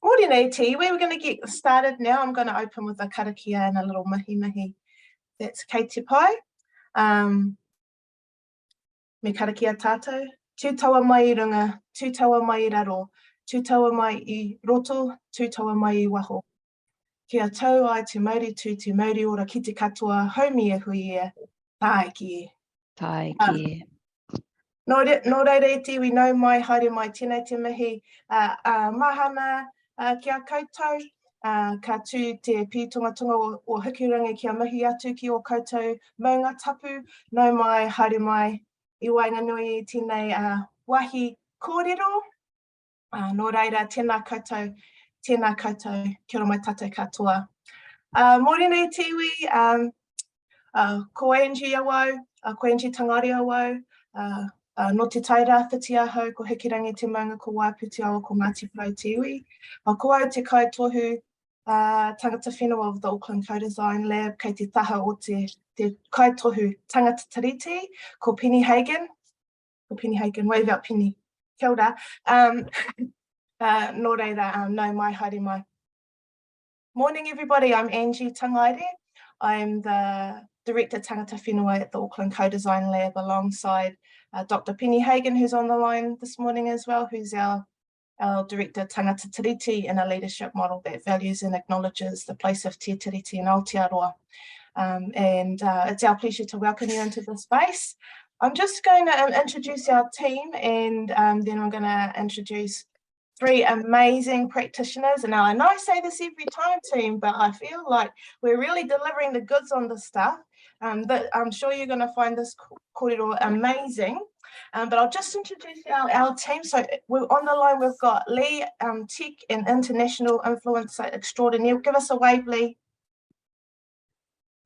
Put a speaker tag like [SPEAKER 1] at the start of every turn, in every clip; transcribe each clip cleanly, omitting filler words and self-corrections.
[SPEAKER 1] Morning, T. We're going to get started now. I'm going to open with a karakia and a little mihi. That's kei te pai. Me karakia tātou. Tū taua mai I runga, tū taua mai I raro, tū taua mai I roto, tū taua mai I waho. Kia tau ai te mauri tū te mauri ora ki te katoa, haumi e hui e, tae ki e.
[SPEAKER 2] Tai ki.
[SPEAKER 1] Nō reire te, we know mai, haere mai, tēnei te mihi, mahana kia koutou, ka tū te pītungatunga o hikirangi kia mihi atu ki o koutou maunga tapu, nau mai, haere mai, I wainganui tēnei wahi kōrero, nō reira, tēnā koutou, kia ora mai tātou katoa. Morena tiwi, ko Angie awau, ko Angie Tangari awau, no te taira whiti ahau, ko hikirangi te maunga ko Waiputi awa ko Ngāti Porou Tiwi. Ko au te kaitohu tangata whenua of the Auckland Co-Design Lab, kei te taha o te kaitohu tangata tariti, ko Penny Hagen. Ko Penny Hagen, wave out Penny. Kia ora. Nō reira, nau mai, haere mai. Morning everybody, I'm Angie Tangaire. I'm the Director Tangata Whenua at the Auckland Co-Design Lab alongside Dr. Penny Hagen, who's on the line this morning as well, who's our Director Tangata Tiriti in a leadership model that values and acknowledges the place of Te Tiriti and Aotearoa. It's our pleasure to welcome you into the space. I'm just going to introduce our team and then I'm going to introduce three amazing practitioners. And now I know I say this every time, team, but I feel like we're really delivering the goods on this stuff. But I'm sure you're going to find this kōrero amazing. But I'll just introduce our team. So we're on the line, we've got Lee, tech and international influencer extraordinaire. Give us a wave, Lee.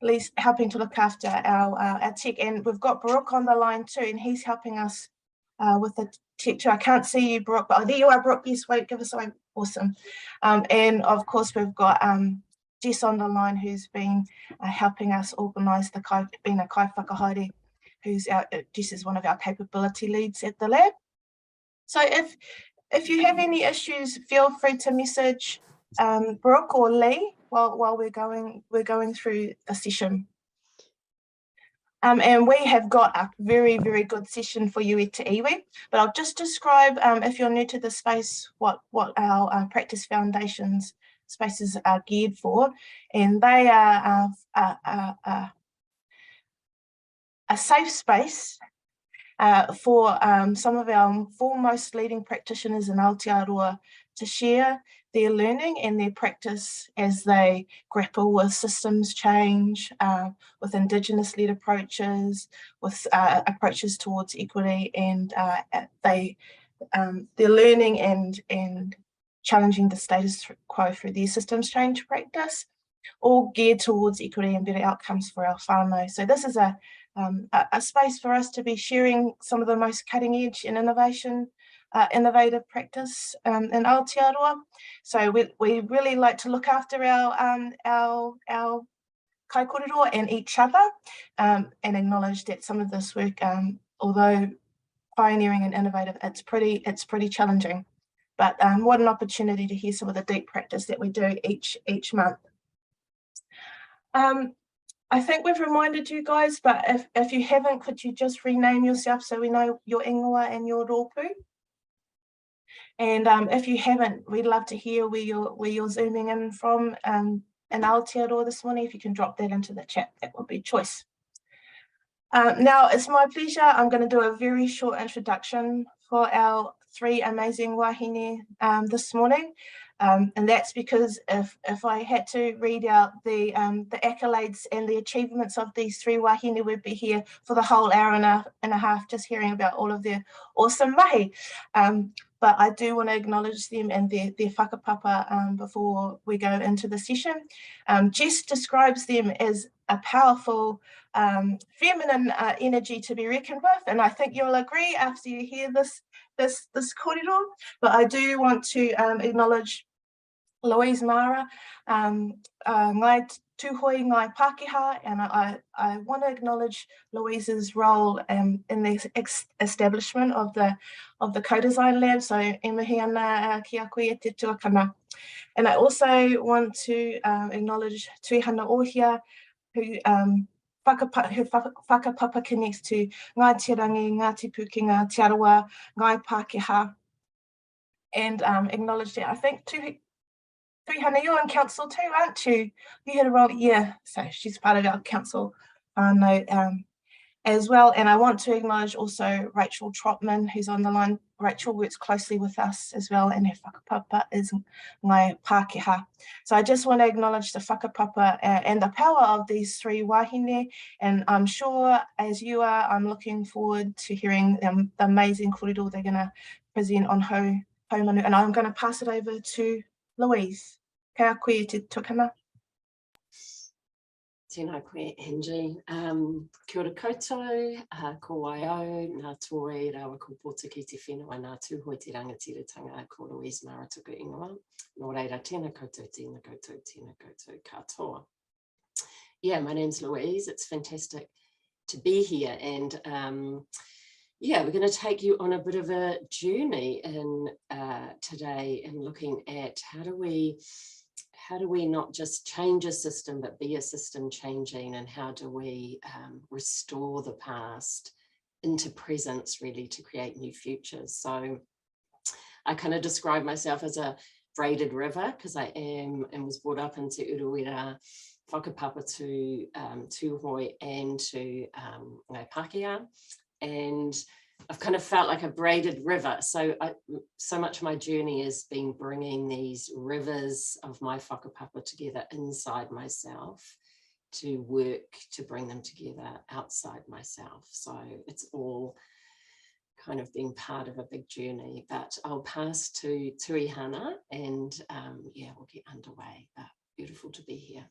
[SPEAKER 1] Lee's helping to look after our tech. And we've got Brooke on the line too, and he's helping us with the tech too. I can't see you, Brooke, but there you are, Brooke. Yes, wait, give us a wave. Awesome. And of course, we've got Jess on the line, who's been helping us organise being a kai whakahaere, Jess is one of our capability leads at the lab. So if you have any issues, feel free to message Brooke or Lee while we're going through the session. And we have got a very, very good session for you at Te Iwi, but I'll just describe, if you're new to the space, what our Practice Foundations spaces are geared for. And they are a safe space for some of our foremost leading practitioners in Aotearoa to share their learning and their practice as they grapple with systems change, with Indigenous-led approaches, with approaches towards equity, and their learning and challenging the status quo through their systems change practice, all geared towards equity and better outcomes for our whānau. So this is a space for us to be sharing some of the most cutting edge and innovative practice in Aotearoa. So we really like to look after our kai kōrero and each other, and acknowledge that some of this work, although pioneering and innovative, it's pretty challenging. But what an opportunity to hear some of the deep practice that we do each month. I think we've reminded you guys, but if you haven't, could you just rename yourself so we know your ingoa and your rōpū? And if you haven't, we'd love to hear where you're zooming in from in Aotearoa this morning. If you can drop that into the chat, that would be choice. Now, it's my pleasure. I'm going to do a very short introduction for our three amazing wahine this morning. And that's because if I had to read out the accolades and the achievements of these three wahine, we'd be here for the whole hour and a half just hearing about all of their awesome mahi. But I do want to acknowledge them and their whakapapa before we go into the session. Jess describes them as a powerful feminine energy to be reckoned with, and I think you'll agree after you hear this kōrero. But I do want to acknowledge Louise Mara, ngai tūhoi, ngai Pākehā, and I want to acknowledge Louise's role in the establishment of the Co-Design Lab. So e mihi ana ki a koe e te tuakana. And I also want to acknowledge Tuihana Ohia, who whakapapa connects to Ngāi Tirangi, Ngāti Pukenga, Te Arawa, Ngāi Pākehā, and acknowledge that. I think Tuihana, you're on council too, aren't you? You had a role, yeah, so she's part of our council as well. And I want to acknowledge also Rachel Trotman, who's on the line. Rachel works closely with us as well, and her whakapapa is Ngāi Pākehā. So I just want to acknowledge the whakapapa and the power of these three wahine, and I'm sure, as you are, I'm looking forward to hearing the amazing kōrero they're going to present on Haumanu, and I'm going to pass it over to Louise. Kia koe te tukana.
[SPEAKER 2] Tēnā koe, Angie. Kia ora koutou, ko waio, nā toi rawa ko pōta ki te whenua, nā tūhoi te rangatiratanga, ko Louise Maratuku ingoa. Nō reira, tēnā koutou, tēnā koutou, tēnā koutou katoa. Yeah, my name's Louise. It's fantastic to be here. And yeah, we're going to take you on a bit of a journey in today and looking at how do we not just change a system, but be a system changing, and how do we restore the past into presence, really, to create new futures. So I kind of describe myself as a braided river, because I am and was brought up into Uruwera, whakapapa to Tūhoi and to Ngāi Pākehā. And I've kind of felt like a braided river. So so much of my journey has been bringing these rivers of my whakapapa together inside myself to work to bring them together outside myself. So it's all kind of been part of a big journey. But I'll pass to Tuihana and yeah, we'll get underway. But beautiful to be here.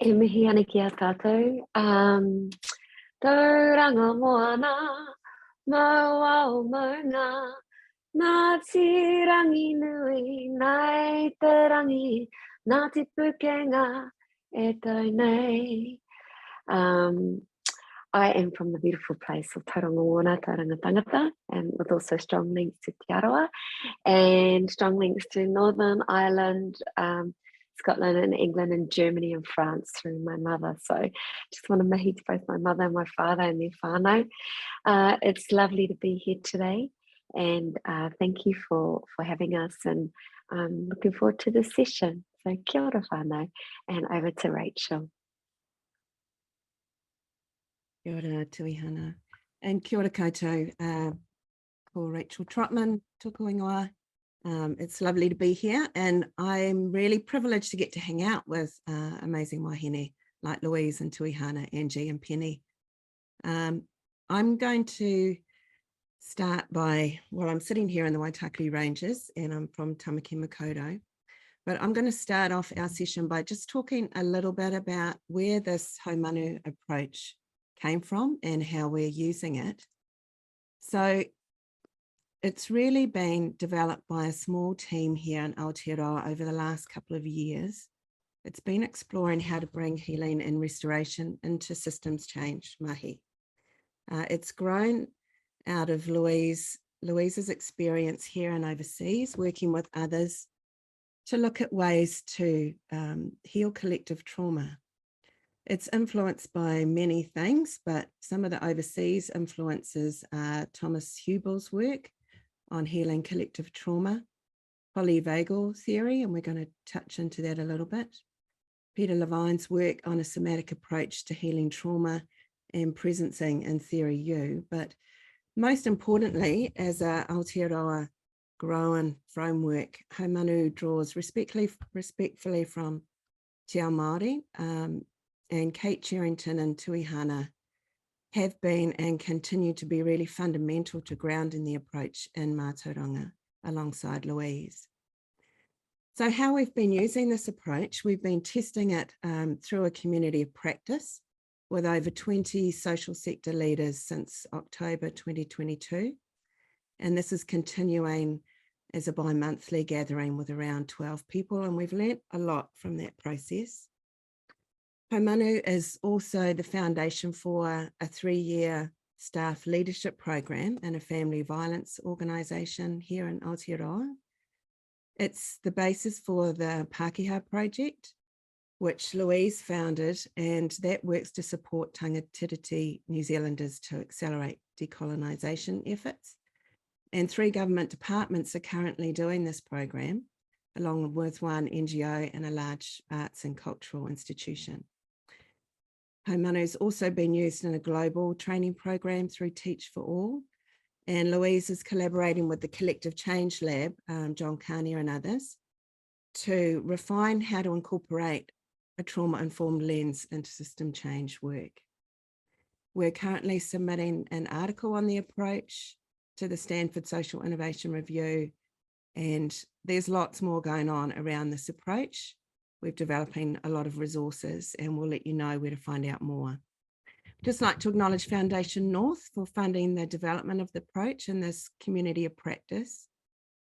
[SPEAKER 3] E mihi ana ki a tātou. Tauranga moana, mau au maunga, nā tirangi nui, nai te rangi, nā te pukenga, e tau nei. I am from the beautiful place of Tauranga moana, Tauranga tangata, and with also strong links to Te Arawa, and strong links to Northern Ireland, Scotland and England and Germany and France through my mother. So just want to mihi to both my mother and my father and their whānau. It's lovely to be here today, and thank you for having us, and I'm looking forward to this session. So kia ora whānau, and over to Rachel.
[SPEAKER 4] Kia ora Tuihana, and kia ora koutou, ko Rachel Trotman, tōku ingoa. It's lovely to be here, and I'm really privileged to get to hang out with amazing wahine like Louise and Tuihana, Angie and Penny. I'm going to start by, well, I'm sitting here in the Waitakere Ranges and I'm from Tamaki Makaurau, but I'm going to start off our session by just talking a little bit about where this Haumanu approach came from and how we're using it. So it's really been developed by a small team here in Aotearoa over the last couple of years. It's been exploring how to bring healing and restoration into systems change mahi. It's grown out of Louise's experience here and overseas, working with others to look at ways to heal collective trauma. It's influenced by many things, but some of the overseas influences are Thomas Hubel's work on healing collective trauma, polyvagal theory, and we're going to touch into that a little bit. Peter Levine's work on a somatic approach to healing trauma and presencing in Theory U, but most importantly, as a Aotearoa growing framework, Haumanu draws respectfully from Te Ao Māori, and Kate Cherrington and Tuihana have been and continue to be really fundamental to grounding the approach in mātauranga alongside Louise. So how we've been using this approach, we've been testing it through a community of practice with over 20 social sector leaders since October 2022. And this is continuing as a bi-monthly gathering with around 12 people, and we've learnt a lot from that process. Haumanu is also the foundation for a 3-year staff leadership program in a family violence organisation here in Aotearoa. It's the basis for the Pākehā project, which Louise founded, and that works to support tangata New Zealanders to accelerate decolonisation efforts. And 3 government departments are currently doing this program, along with 1 NGO and a large arts and cultural institution. Haumanu has also been used in a global training program through Teach for All, and Louise is collaborating with the Collective Change Lab, John Carney and others, to refine how to incorporate a trauma-informed lens into system change work. We're currently submitting an article on the approach to the Stanford Social Innovation Review, and there's lots more going on around this approach. We're developing a lot of resources, and we'll let you know where to find out more. Just like to acknowledge Foundation North for funding the development of the approach in this community of practice.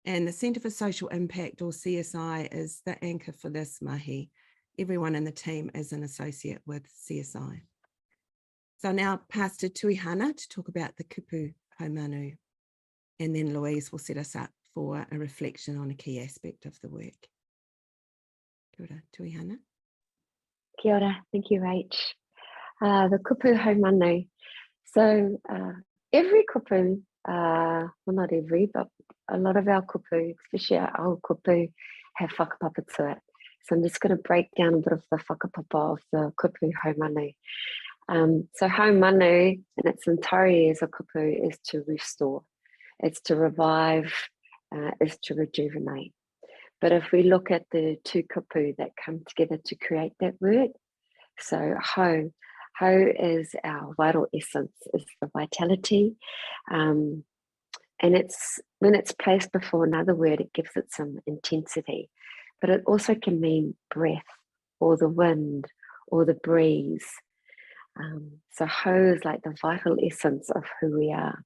[SPEAKER 4] And the Centre for Social Impact, or CSI, is the anchor for this mahi. Everyone in the team is an associate with CSI. So now pass to Tuihana to talk about the kupu Haumanu, and then Louise will set us up for a reflection on a key aspect of the work. Kia ora, Tuihana.
[SPEAKER 3] Kia ora, thank you, Rach. The kupu Haumanu. So every kupu, well, not every, but a lot of our kupu, especially our old kupu, have whakapapa to it. So I'm just going to break down a bit of the whakapapa of the kupu Haumanu. So Haumanu in its entirety as a kupu is to restore, it's to revive, is to rejuvenate. But if we look at the 2 kupu that come together to create that word, so Hau is our vital essence, is the vitality, and it's when it's placed before another word, it gives it some intensity. But it also can mean breath, or the wind, or the breeze. So Hau is like the vital essence of who we are.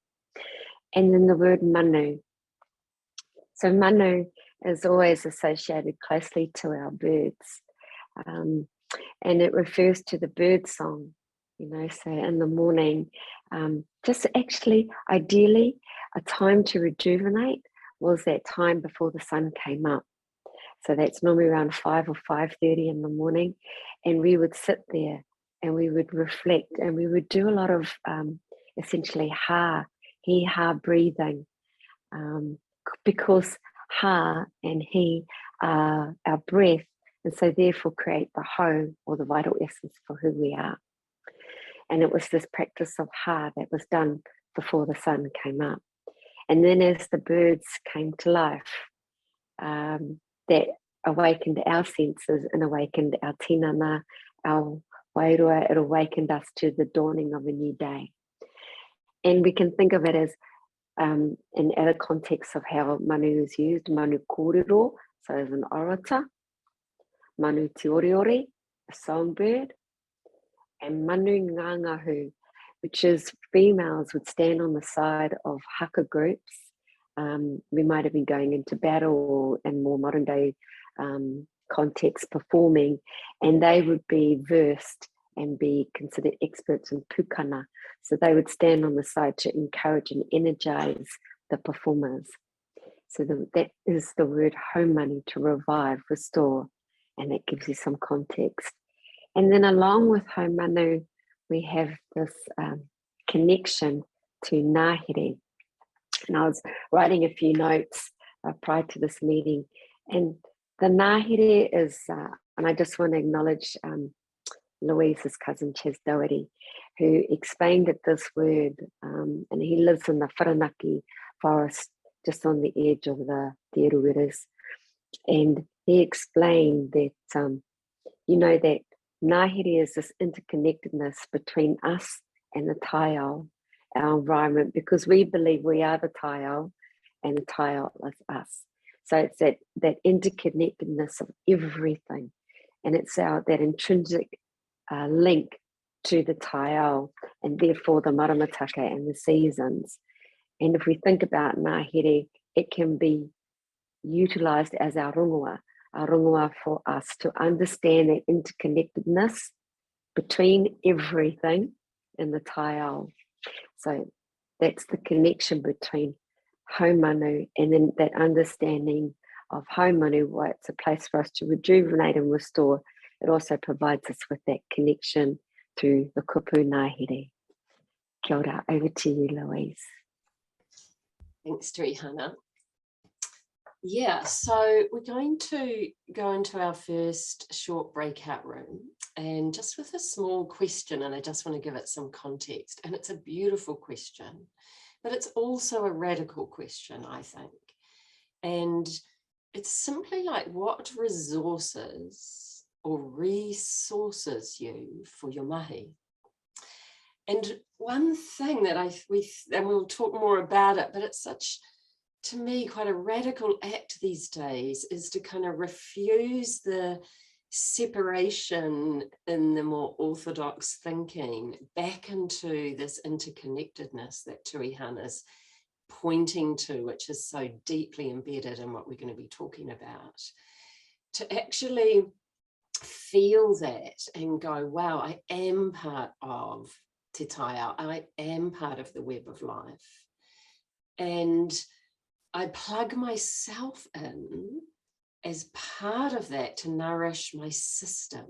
[SPEAKER 3] And then the word manu. So manu is always associated closely to our birds. And it refers to the bird song, you know, so in the morning, just actually, ideally, a time to rejuvenate was that time before the sun came up. So that's normally around 5 or 5:30 in the morning. And we would sit there and we would reflect, and we would do a lot of essentially he, ha breathing, because ha and he are our breath, and so therefore create the home, or the vital essence for who we are. And it was this practice of ha that was done before the sun came up. And then as the birds came to life, that awakened our senses and awakened our tinana, our wairua, it awakened us to the dawning of a new day. And we can think of it as, in other contexts of how manu is used, manu kōrero, so as an orator, manu te oriori, a songbird, and manu ngangahu, which is females would stand on the side of haka groups. We might have been going into battle, or in more modern day context performing, and they would be versed and be considered experts in pukana. So they would stand on the side to encourage and energize the performers. So that is the word haumanu, to revive, restore, and that gives you some context. And then along with haumanu, we have this connection to ngahere. And I was writing a few notes prior to this meeting, and the ngahere is, and I just want to acknowledge Louise's cousin Ches Doherty, who explained that this word, and he lives in the Whiranaki forest just on the edge of the Te Ruweras, and he explained that, you know, that ngahere is this interconnectedness between us and the taiao, our environment, because we believe we are the taiao and the taiao is us. So it's that interconnectedness of everything, and it's that intrinsic link to the taiao, and therefore the maramataka and the seasons. And if we think about ngahere, it can be utilized as our rongoa for us to understand that interconnectedness between everything in the taiao. So that's the connection between Haumanu and then that understanding of Haumanu, why it's a place for us to rejuvenate and restore. It also provides us with that connection through the kupu ngahere. Kia ora, over to you, Louise.
[SPEAKER 2] Thanks, Hannah. Yeah, so we're going to go into our first short breakout room, and just with a small question, and I just want to give it some context. And it's a beautiful question, but it's also a radical question, I think. And it's simply like, what resources or resources you for your mahi? And one thing that and we'll talk more about it, but it's such, to me, quite a radical act these days, is to kind of refuse the separation in the more orthodox thinking back into this interconnectedness that Tui Hana's pointing to, which is so deeply embedded in what we're going to be talking about. To actually feel that and go, wow, I am part of Te Taia, I am part of the web of life. And I plug myself in as part of that to nourish my system.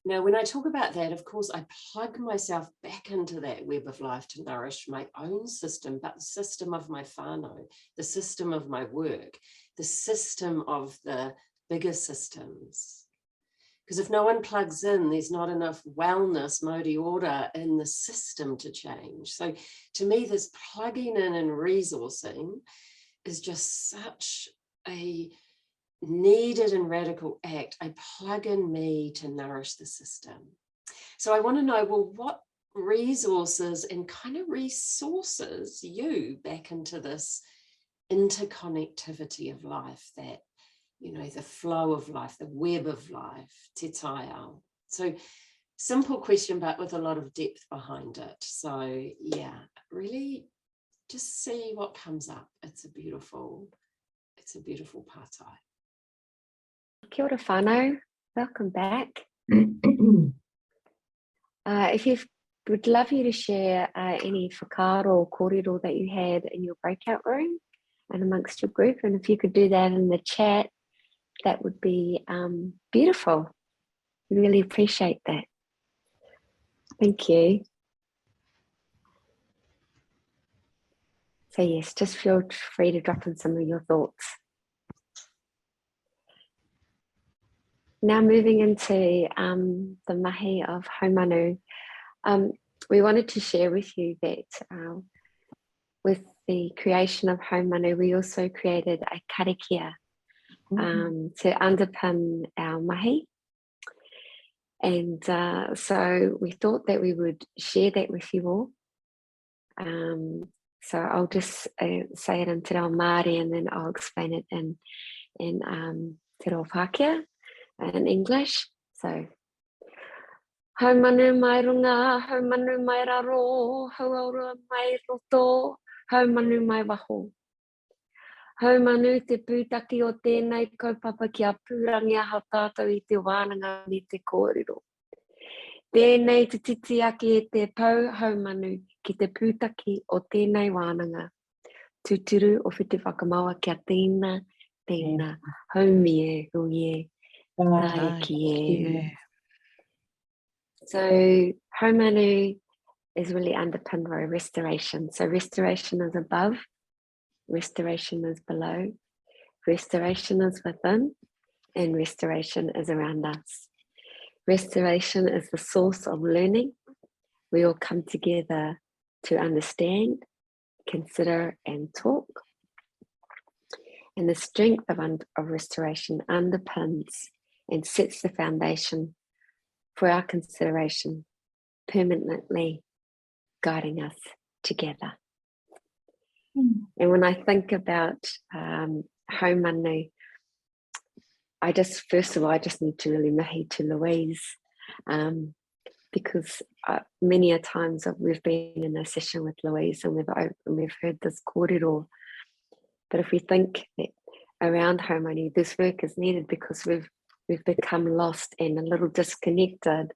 [SPEAKER 2] Now, when I talk about that, of course, I plug myself back into that web of life to nourish my own system, but the system of my whānau, the system of my work, the system of the bigger systems. Because if no one plugs in, there's not enough wellness, mauri ora, in the system to change. So to me, this plugging in and resourcing is just such a needed and radical act. I plug in me to nourish the system. So I want to know, well, what resources and kind of resources you back into this interconnectivity of life, that, you know, the flow of life, the web of life, te taia. So simple question, but with a lot of depth behind it. So yeah, really just see what comes up. It's a beautiful partai.
[SPEAKER 3] Kia ora whānau, welcome back. If you would love you to share any whakaaro or kōrero that you had in your breakout room and amongst your group, and if you could do that in the chat, that would be beautiful. We really appreciate that. Thank you. So yes, just feel free to drop in some of your thoughts. Now moving into the mahi of Haumanu, we wanted to share with you that with the creation of Haumanu, we also created a karakia to underpin our mahi. And so we thought that we would share that with you all. So I'll just say it in te reo Māori, and then I'll explain it in te reo Pākehā in English. So, Haumanu mai runga, haumanu mai raro, hauaura mai roto, haumanu mai waho. Haumanu te pūtaki o tēnei kaupapa ki a pūrangi aha tātou I te wānanga me te kōrero. Tēnei te titi ake e te pau haumanu ki te pūtaki o tēnei wānanga. Tūturu o white whakamaua kia tēnā, tēnā, haumie, huie, tai ki e. So Haumanu is really underpinned by restoration. So restoration is above, restoration is below, restoration is within, and restoration is around us. Restoration is the source of learning. We all come together to understand, consider, and talk. And the strength of restoration underpins and sets the foundation for our consideration, permanently guiding us together. And when I think about Haumanu, I just need to really mihi to Louise, because many a times we've been in a session with Louise and we've heard this kōrero. But if we think that around Haumanu, this work is needed because we've become lost and a little disconnected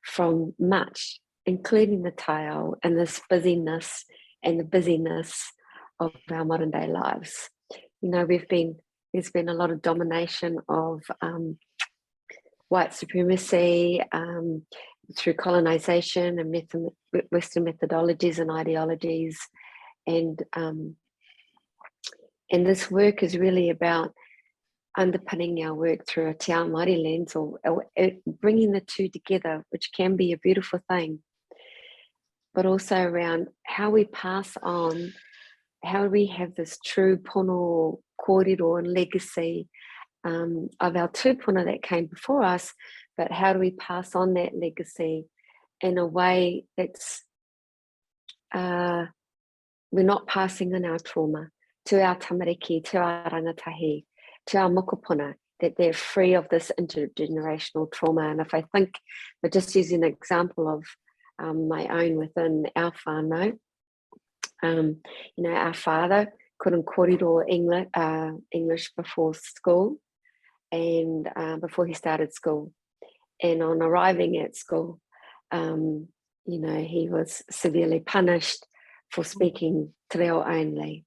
[SPEAKER 3] from much, including the taiao and this busyness and the busyness of our modern day lives. You know, there's been a lot of domination of white supremacy through colonization and Western methodologies and ideologies, and this work is really about underpinning our work through a te ao Māori lens, or bringing the two together, which can be a beautiful thing, but also around how we pass on, how we have this true pono, kōrero and legacy of our tūpuna that came before us, but how do we pass on that legacy in a way that's we're not passing on our trauma to our tamariki, to our rangatahi, to our mokopuna, that they're free of this intergenerational trauma. And if I think, but just using an example of my own within our whānau, you know, our father couldn't kōrero English before school, and before he started school. And on arriving at school, you know, he was severely punished for speaking te reo only.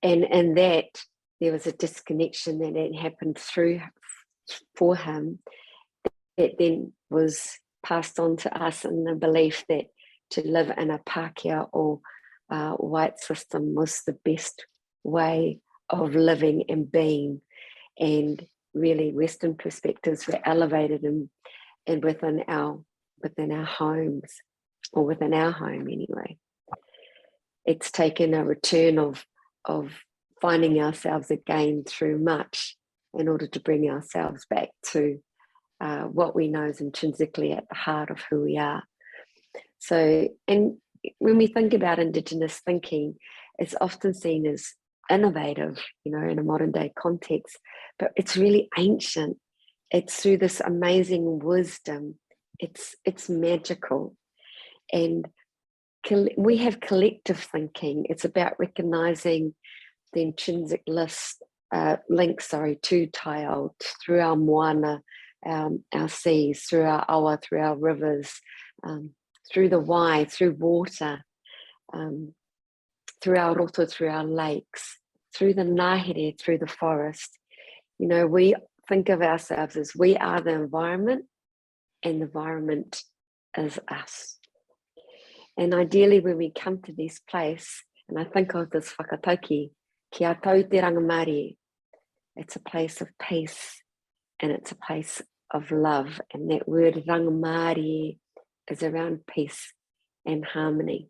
[SPEAKER 3] And in that, there was a disconnection that had happened for him, that then was passed on to us in the belief that to live in a Pākehā or white system was the best way of living and being, and really Western perspectives were elevated and within our homes, or within our home anyway. It's taken a return of finding ourselves again through much in order to bring ourselves back to what we know is intrinsically at the heart of who we are. So, and when we think about Indigenous thinking, it's often seen as innovative, you know, in a modern day context, but it's really ancient. It's through this amazing wisdom. It's magical. And we have collective thinking. It's about recognizing the intrinsic link to taiao, through our moana, our seas, through our awa, through our rivers, through the wai, through water, through our roto, through our lakes, through the ngahere, through the forest. You know, we think of ourselves as we are the environment, and the environment is us. And ideally, when we come to this place, and I think of this whakatauki, kia tau te rangamari, it's a place of peace, and it's a place of love. And that word rangamari is around peace and harmony.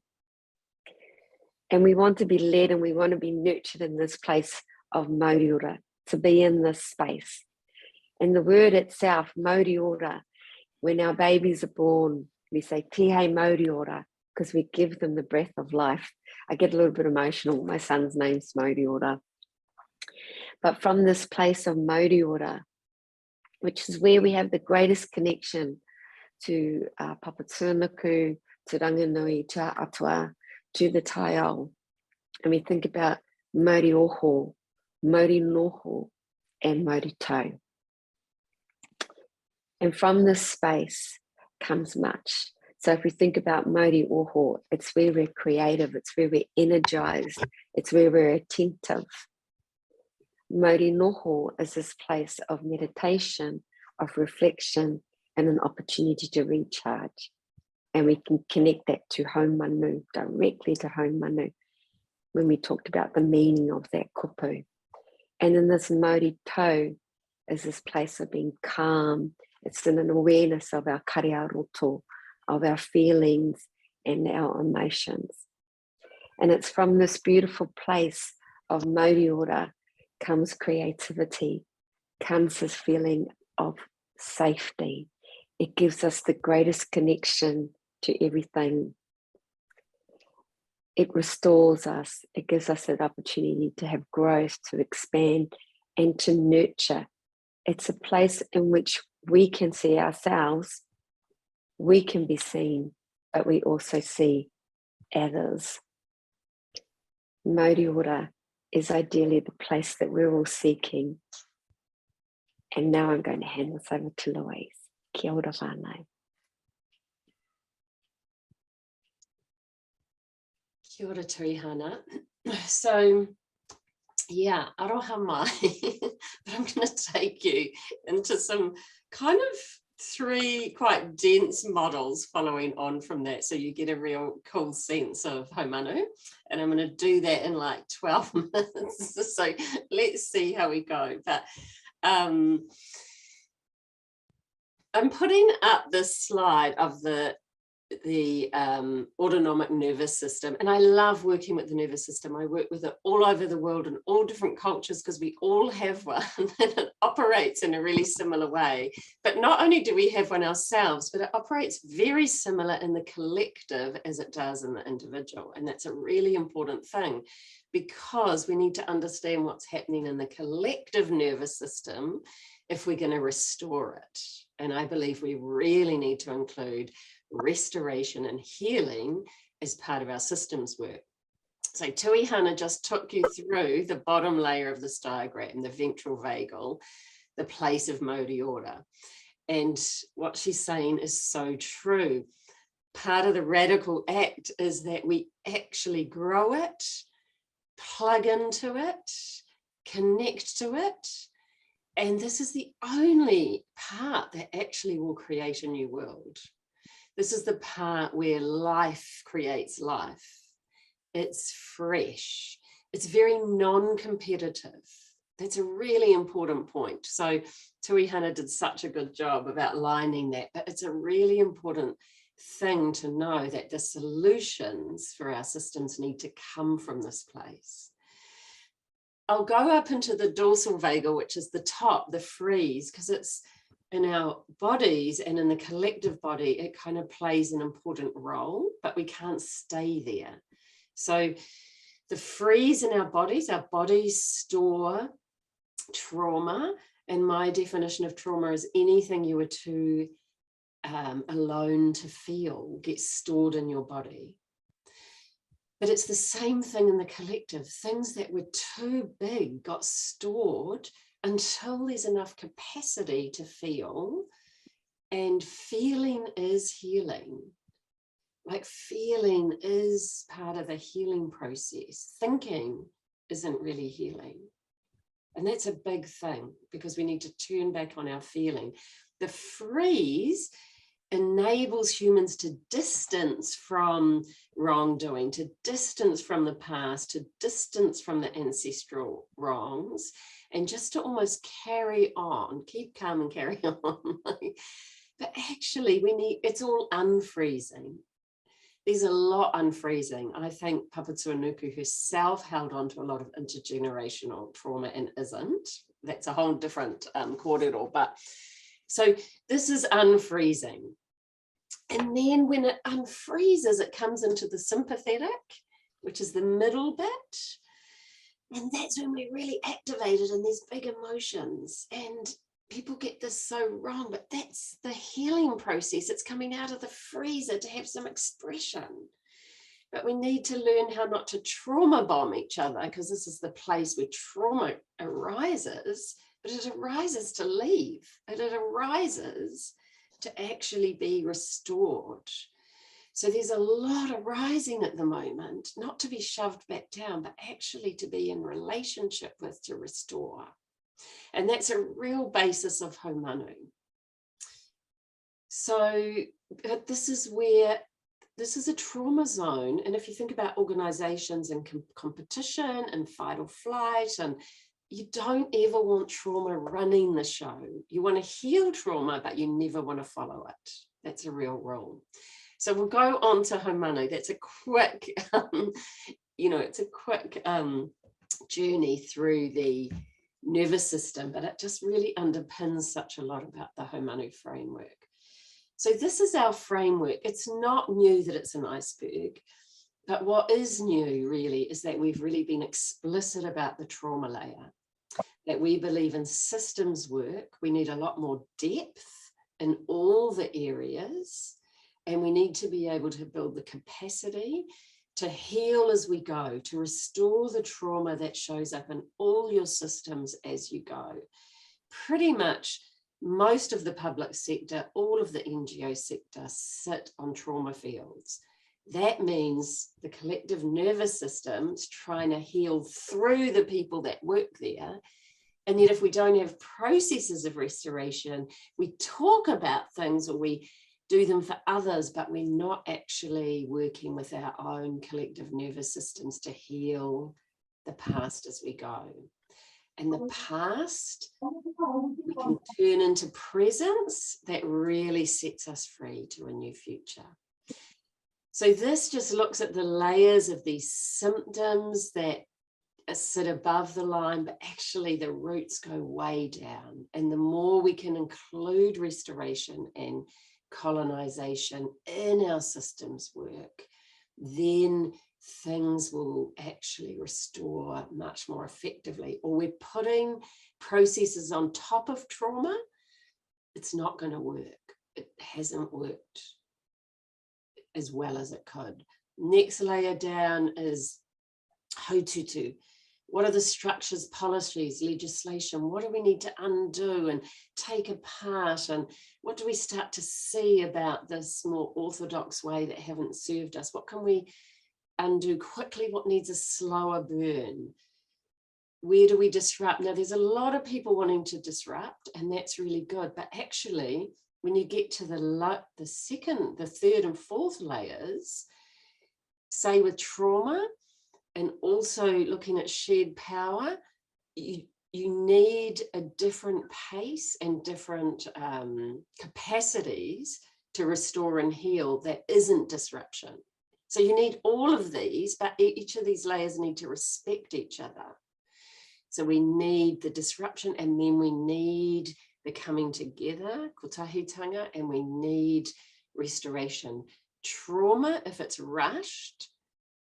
[SPEAKER 3] And we want to be led, and we want to be nurtured in this place of mauri ora, to be in this space. And the word itself, mauri ora, when our babies are born, we say te hei mauri ora, because we give them the breath of life. I get a little bit emotional. My son's name's mauri ora. But from this place of mauri ora, which is where we have the greatest connection to Papa Tūnuku, to Ranganui, to our atua, to the taiao. And we think about mauri oho, mauri noho, and mauri tau. And from this space comes much. So if we think about mauri oho, it's where we're creative, it's where we're energized, it's where we're attentive. Mauri noho is this place of meditation, of reflection, and an opportunity to recharge. And we can connect that to Haumanu, directly to Haumanu, when we talked about the meaning of that kupu. And in this mauri tau is this place of being calm. It's in an awareness of our karea roto, of our feelings and our emotions. And it's from this beautiful place of mauri ora comes creativity, comes this feeling of safety. It gives us the greatest connection to everything. It restores us. It gives us that opportunity to have growth, to expand, and to nurture. It's a place in which we can see ourselves, we can be seen, but we also see others. Mauri ora is ideally the place that we're all seeking. And now I'm going to hand this over to Louise. Kia ora whānau.
[SPEAKER 2] Kia ora Tuihana. So, yeah, aroha mai, but I'm going to take you into some kind of 3 quite dense models following on from that, so you get a real cool sense of Haumanu, and I'm going to do that in like 12 minutes, so let's see how we go. But I'm putting up this slide of the autonomic nervous system, and I love working with the nervous system. I work with it all over the world in all different cultures because we all have one and it operates in a really similar way. But not only do we have one ourselves, but it operates very similar in the collective as it does in the individual, and that's a really important thing because we need to understand what's happening in the collective nervous system if we're going to restore it. And I believe we really need to include restoration and healing as part of our systems work. So Tuihana just took you through the bottom layer of this diagram, the ventral vagal, the place of mauri ora. And what she's saying is so true. Part of the radical act is that we actually grow it, plug into it, connect to it. And this is the only part that actually will create a new world. This is the part where life creates life. It's fresh. It's very non-competitive. That's a really important point. So Tuihana did such a good job of outlining that, but it's a really important thing to know that the solutions for our systems need to come from this place. I'll go up into the dorsal vagal, which is the top, the freeze, because it's in our bodies and in the collective body, it kind of plays an important role, but we can't stay there. So the freeze in our bodies store trauma. And my definition of trauma is anything you were too alone to feel gets stored in your body. But it's the same thing in the collective. Things that were too big got stored until there's enough capacity to feel, and feeling is healing. Like feeling is part of the healing process. Thinking isn't really healing. And that's a big thing because we need to turn back on our feeling. The freeze enables humans to distance from wrongdoing, to distance from the past, to distance from the ancestral wrongs, and just to almost carry on, keep calm and carry on. But actually it's all unfreezing. There's a lot unfreezing. I think Papa Tuanuku herself held on to a lot of intergenerational trauma and isn't. That's a whole different kōrero, but so this is unfreezing. And then when it unfreezes, it comes into the sympathetic, which is the middle bit. And that's when we're really activated in these big emotions. And people get this so wrong, but that's the healing process. It's coming out of the freezer to have some expression. But we need to learn how not to trauma bomb each other, because this is the place where trauma arises, but it arises to leave. And it arises to actually be restored. So there's a lot arising at the moment, not to be shoved back down, but actually to be in relationship with, to restore. And that's a real basis of Haumanu. So this is a trauma zone. And if you think about organizations and competition and fight or flight, and you don't ever want trauma running the show. You want to heal trauma, but you never want to follow it. That's a real rule. So we'll go on to Haumanu. That's a quick, it's a quick journey through the nervous system, but it just really underpins such a lot about the Haumanu framework. So this is our framework. It's not new that it's an iceberg, but what is new really is that we've really been explicit about the trauma layer, that we believe in systems work. We need a lot more depth in all the areas, and we need to be able to build the capacity to heal as we go, to restore the trauma that shows up in all your systems as you go. Pretty much most of the public sector, all of the NGO sector sit on trauma fields. that means the collective nervous system's trying to heal through the people that work there. And yet if we don't have processes of restoration, we talk about things or we do them for others, but we're not actually working with our own collective nervous systems to heal the past as we go. And the past, we can turn into presence that really sets us free to a new future. So this just looks at the layers of these symptoms that sit above the line, but actually the roots go way down. And the more we can include restoration and colonization in our systems work, then things will actually restore much more effectively. Or we're putting processes on top of trauma, it's not going to work. It hasn't worked as well as it could. Next layer down is haututu. What are the structures, policies, legislation? What do we need to undo and take apart? And what do we start to see about this more orthodox way that haven't served us? What can we undo quickly? What needs a slower burn? Where do we disrupt? Now, there's a lot of people wanting to disrupt, and that's really good. But actually, when you get to the second, the third and fourth layers, say with trauma, and also looking at shared power, you need a different pace and different capacities to restore and heal that isn't disruption. So you need all of these, but each of these layers need to respect each other. So we need the disruption, and then we need the coming together, kotahitanga, and we need restoration. Trauma, if it's rushed,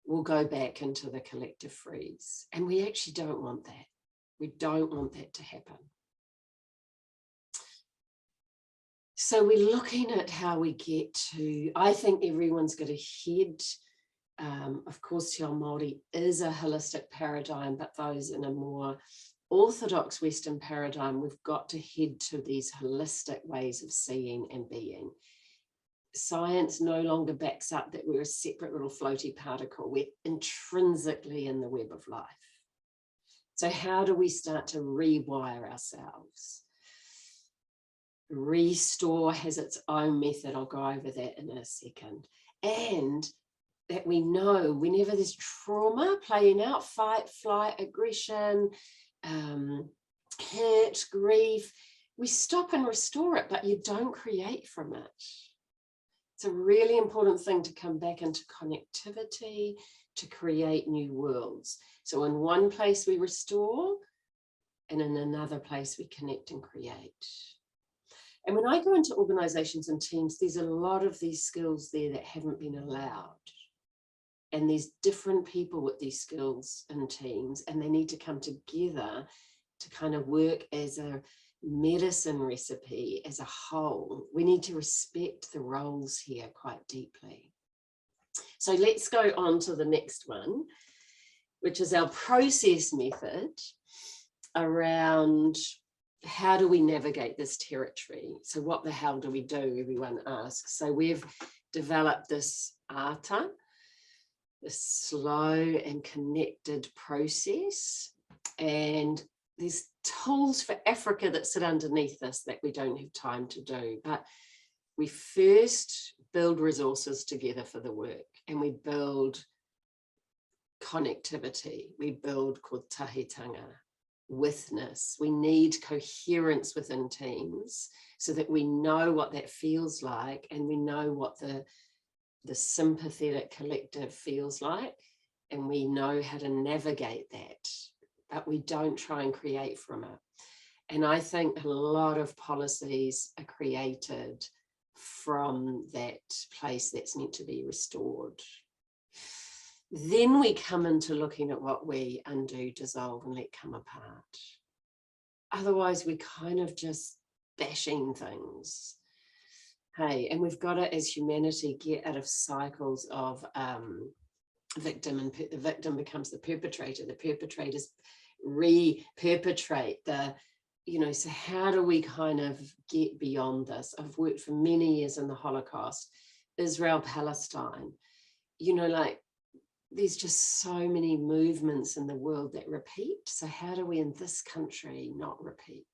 [SPEAKER 2] will go back into the collective freeze. And we actually don't want that. We don't want that to happen. So we're looking at how we get to, I think everyone's got a head. Of course, Te Ao Māori is a holistic paradigm, but those in a more orthodox Western paradigm, we've got to head to these holistic ways of seeing and being. Science no longer backs up that we're a separate little floaty particle. We're intrinsically in the web of life. So how do we start to rewire ourselves? Restore has its own method. I'll go over that in a second. And that we know whenever there's trauma playing out, fight, flight, aggression, hurt, grief, we stop and restore it, but you don't create from it. It's a really important thing to come back into connectivity to create new worlds. So in one place we restore, and in another place we connect and create. And when I go into organizations and teams, there's a lot of these skills there that haven't been allowed. And there's different people with these skills in teams, and they need to come together to kind of work as a medicine recipe as a whole. We need to respect the roles here quite deeply. So let's go on to the next one, which is our process method around how do we navigate this territory? So what the hell do we do, everyone asks. So we've developed this ATA, this slow and connected process, and there's tools for Africa that sit underneath this that we don't have time to do, but we first build resources together for the work, and we build connectivity, we build kotahitanga, witness. We need coherence within teams so that we know what that feels like, and we know what the sympathetic collective feels like, and we know how to navigate that, but we don't try and create from it. And I think a lot of policies are created from that place that's meant to be restored. Then we come into looking at what we undo, dissolve, and let come apart. Otherwise, we're kind of just bashing things. Hey, and we've got to, as humanity, get out of cycles of victim, and the victim becomes the perpetrators re-perpetrate the, so how do we kind of get beyond this? I've worked for many years in the Holocaust, Israel, Palestine. you know, like there's just so many movements in the world that repeat. So how do we in this country not repeat?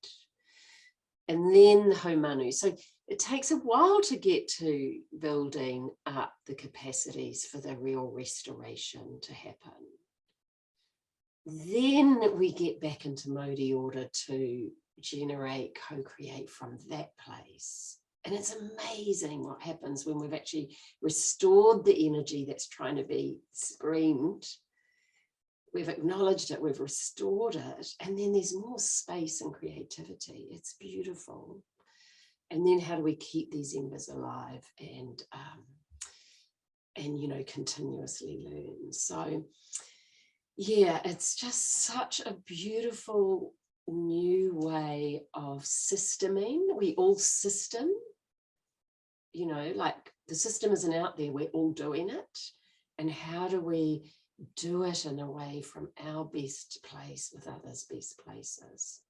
[SPEAKER 2] And then the Haumanu. So it takes a while to get to building up the capacities for the real restoration to happen. Then we get back into mauri order to generate, co-create from that place. And it's amazing what happens when we've actually restored the energy that's trying to be screamed. We've acknowledged it, we've restored it, and then there's more space and creativity. It's beautiful. And then how do we keep these embers alive and you know, continuously learn? So yeah, it's just such a beautiful new way of systeming. We all system, you know, like the system isn't out there, we're all doing it. And how do we do it in a way from our best place with others' best places?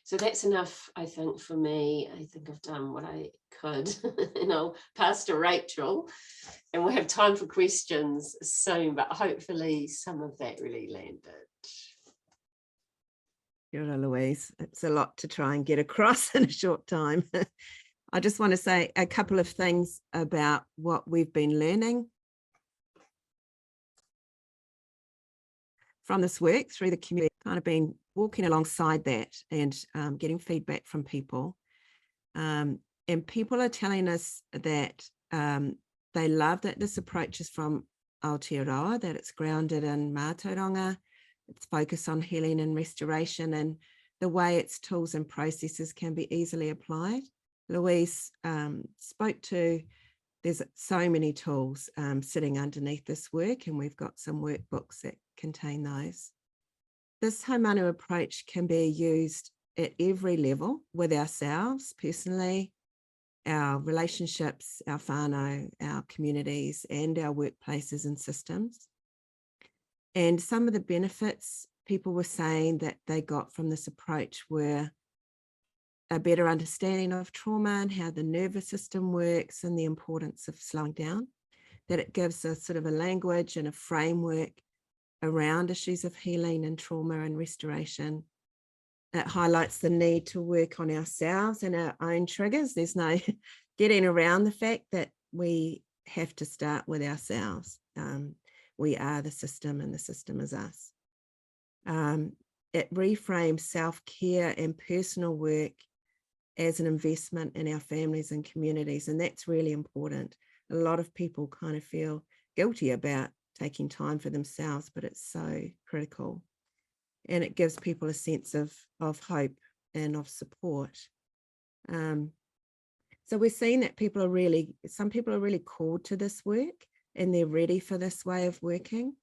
[SPEAKER 2] So that's enough, I think, for me. I think I've done what I could. And I'll pass to Rachel, and we'll have time for questions soon, but hopefully some of that really landed.
[SPEAKER 4] Kia ora, Louise. It's a lot to try and get across in a short time. I just want to say a couple of things about what we've been learning from this work through the community. Kind of been walking alongside that and getting feedback from people. And people are telling us that they love that this approach is from Aotearoa, that it's grounded in mātauranga, it's focused on healing and restoration, and the way its tools and processes can be easily applied. Louise spoke to, there's so many tools sitting underneath this work, and we've got some workbooks that contain those. This Haumanu approach can be used at every level with ourselves personally, our relationships, our whānau, our communities, and our workplaces and systems. And some of the benefits people were saying that they got from this approach were a better understanding of trauma and how the nervous system works and the importance of slowing down, that it gives a sort of a language and a framework around issues of healing and trauma and restoration. It highlights the need to work on ourselves and our own triggers. There's no getting around the fact that we have to start with ourselves. We are the system and the system is us. It reframes self-care and personal work as an investment in our families and communities, and that's really important. A lot of people kind of feel guilty about taking time for themselves, but it's so critical. And it gives people a sense of hope and of support. So we're seeing that some people are really called to this work and they're ready for this way of working.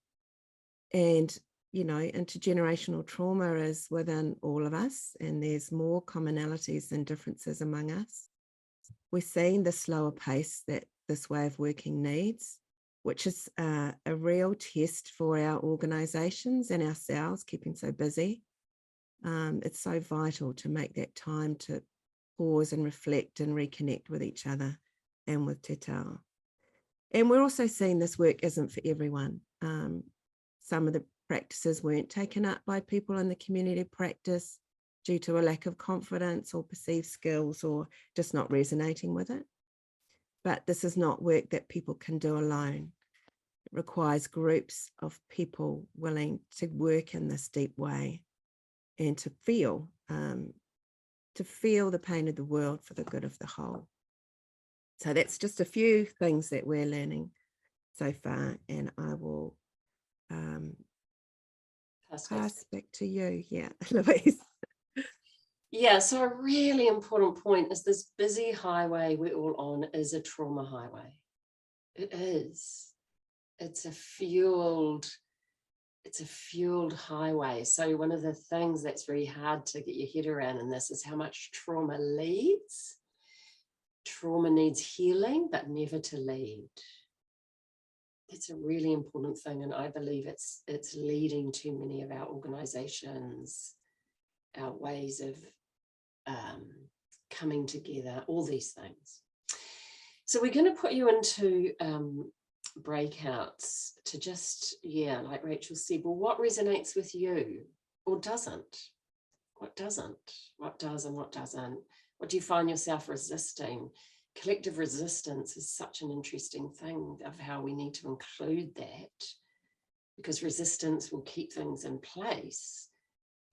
[SPEAKER 4] And, you know, intergenerational trauma is within all of us, and there's more commonalities than differences among us. We're seeing the slower pace that this way of working needs, which is a real test for our organisations and ourselves, keeping so busy. It's so vital to make that time to pause and reflect and reconnect with each other and with te tao. And we're also seeing this work isn't for everyone. Some of the practices weren't taken up by people in the community practice due to a lack of confidence or perceived skills or just not resonating with it. But this is not work that people can do alone. It requires groups of people willing to work in this deep way and to feel the pain of the world for the good of the whole. So that's just a few things that we're learning so far, and I will pass back to you. Yeah, Louise.
[SPEAKER 2] Yeah, so a really important point is this busy highway we're all on is a trauma highway. It is. It's a fueled highway. So one of the things that's very hard to get your head around in this is how much trauma leads. Trauma needs healing, but never to lead. It's a really important thing, and I believe it's leading too many of our organizations, our ways of coming together, all these things. So we're going to put you into breakouts to just, yeah, like Rachel said, well, what resonates with you or doesn't? What doesn't? What does and what doesn't? What do you find yourself resisting? Collective resistance is such an interesting thing of how we need to include that, because resistance will keep things in place,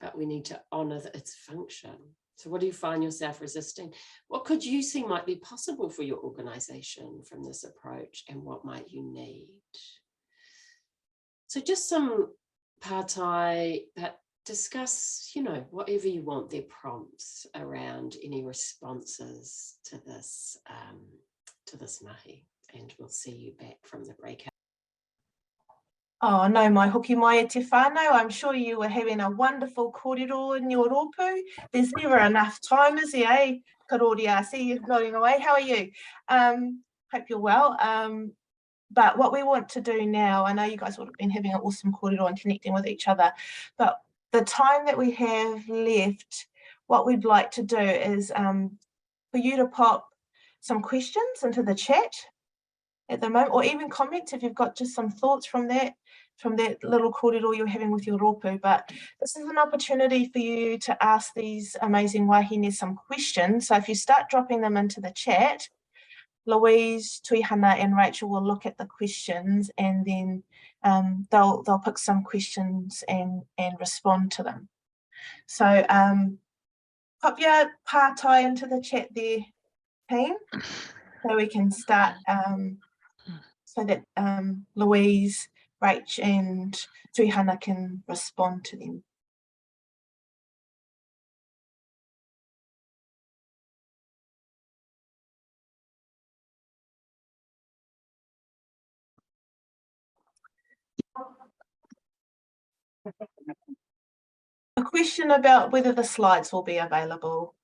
[SPEAKER 2] but we need to honor its function. So what do you find yourself resisting? What could you see might be possible for your organization from this approach, and what might you need? So just some partai, but discuss, you know, whatever you want, their prompts around any responses to this mahi, and we'll see you back from the breakout.
[SPEAKER 1] Oh no, mai hoki mai e te whānau. I'm sure you were having a wonderful kōrero in your rōpū. There's never enough time, is there, eh? Karori, I see you nodding away. How are you? Hope you're well. But what we want to do now, I know you guys would have been having an awesome kōrero and connecting with each other, but the time that we have left, what we'd like to do is for you to pop some questions into the chat at the moment, or even comments if you've got just some thoughts from that little kōrero you're having with your rōpū. But this is an opportunity for you to ask these amazing wahine some questions. So if you start dropping them into the chat, Louise, Tuihana and Rachel will look at the questions, and then they'll pick some questions and respond to them. So pop your partai into the chat there, team, so we can start, so that Louise, Rach and Tuihana can respond to them. A question about whether the slides will be available.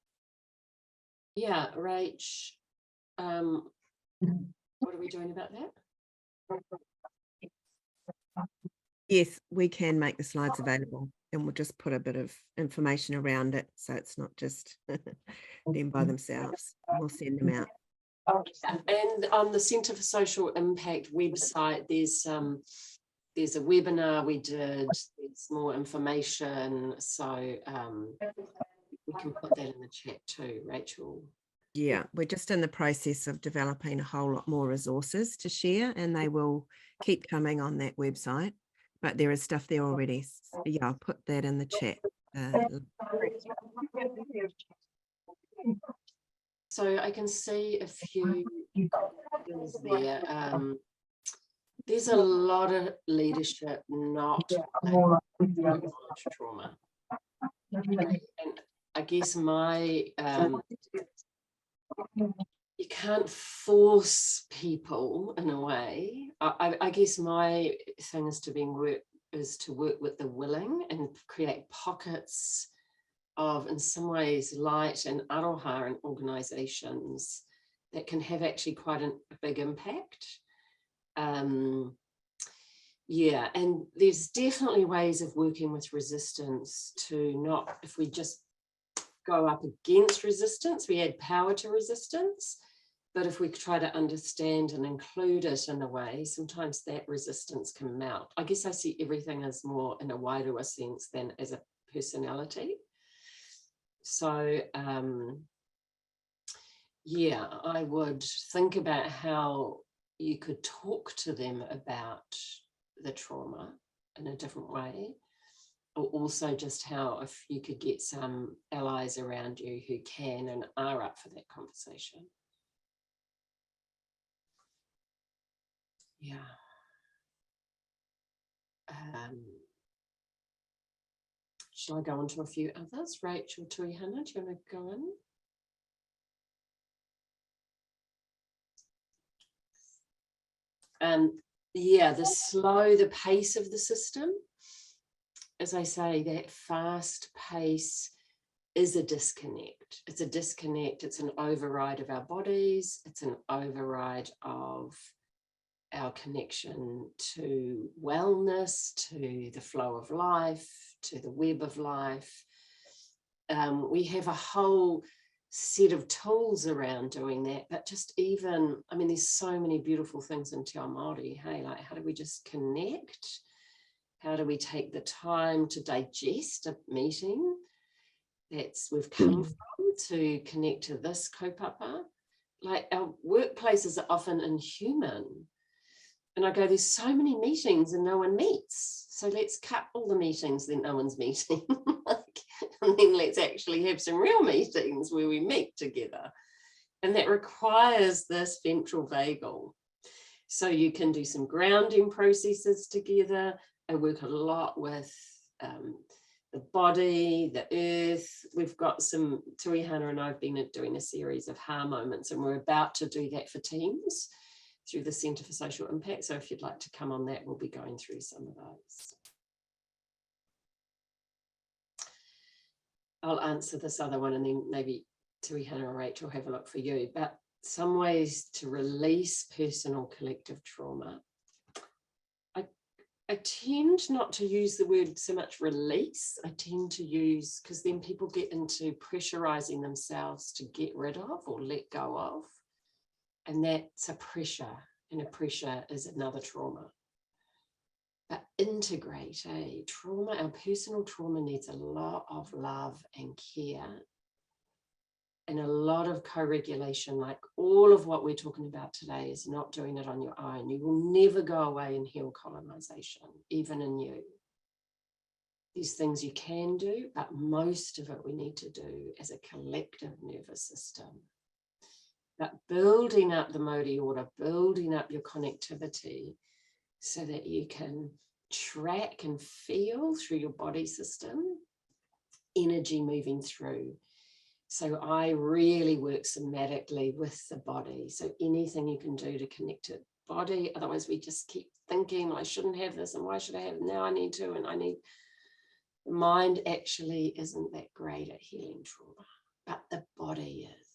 [SPEAKER 2] Yeah, Rach, what are we doing about that?
[SPEAKER 4] Yes, we can make the slides available, and we'll just put a bit of information around it, so it's not just them by themselves. We'll send them out.
[SPEAKER 2] And on the Centre for Social Impact website, there's a webinar we did, there's more information, so we can put that in the chat too, Rachel.
[SPEAKER 4] Yeah, we're just in the process of developing a whole lot more resources to share, and they will keep coming on that website, but there is stuff there already. Yeah, I'll put that in the chat.
[SPEAKER 2] So I can see a few things there. There's a lot of leadership not trauma. And I guess my you can't force people in a way. I guess my thing is to work with the willing and create pockets of, in some ways, light and aroha in organizations that can have actually quite a big impact. Yeah, and there's definitely ways of working with resistance to not, if we just go up against resistance, we add power to resistance. But if we try to understand and include it in a way, sometimes that resistance can melt. I guess I see everything as more in a wider sense than as a personality. So, yeah, I would think about how you could talk to them about the trauma in a different way, or also just how if you could get some allies around you who can and are up for that conversation. Yeah. Shall I go on to a few others? Rachel, Tuihana, do you want to go in? Yeah, the pace of the system. As I say, that fast pace is a disconnect. It's a disconnect. It's an override of our bodies. It's an override of our connection to wellness, to the flow of life, to the web of life. We have a whole set of tools around doing that, but just even, I mean, there's so many beautiful things in Te Ao Māori, hey, like how do we just connect? How do we take the time to digest a meeting that's we've come from to connect to this kaupapa? Like our workplaces are often inhuman. And I go, there's so many meetings and no one meets. So let's cut all the meetings that no one's meeting. And then let's actually have some real meetings where we meet together. And that requires this ventral vagal. So you can do some grounding processes together. I work a lot with the body, the earth. We've got some, Tuihana and I have been doing a series of ha moments, and we're about to do that for teams through the Centre for Social Impact. So if you'd like to come on that, we'll be going through some of those. I'll answer this other one and then maybe Tuihana or Rachel have a look for you. But some ways to release personal collective trauma. I tend not to use the word so much release. I tend to use, because then people get into pressurizing themselves to get rid of or let go of. And that's a pressure, and a pressure is another trauma. But integrate, trauma, our personal trauma needs a lot of love and care and a lot of co-regulation. Like all of what we're talking about today is not doing it on your own. You will never go away and heal colonization, even in you. These things you can do, but most of it we need to do as a collective nervous system. But building up the mauri order, building up your connectivity so that you can track and feel through your body system, energy moving through. So I really work somatically with the body. So anything you can do to connect to body, otherwise we just keep thinking, I shouldn't have this and why should I have it? Now I need to, and I need. The mind actually isn't that great at healing trauma, but the body is.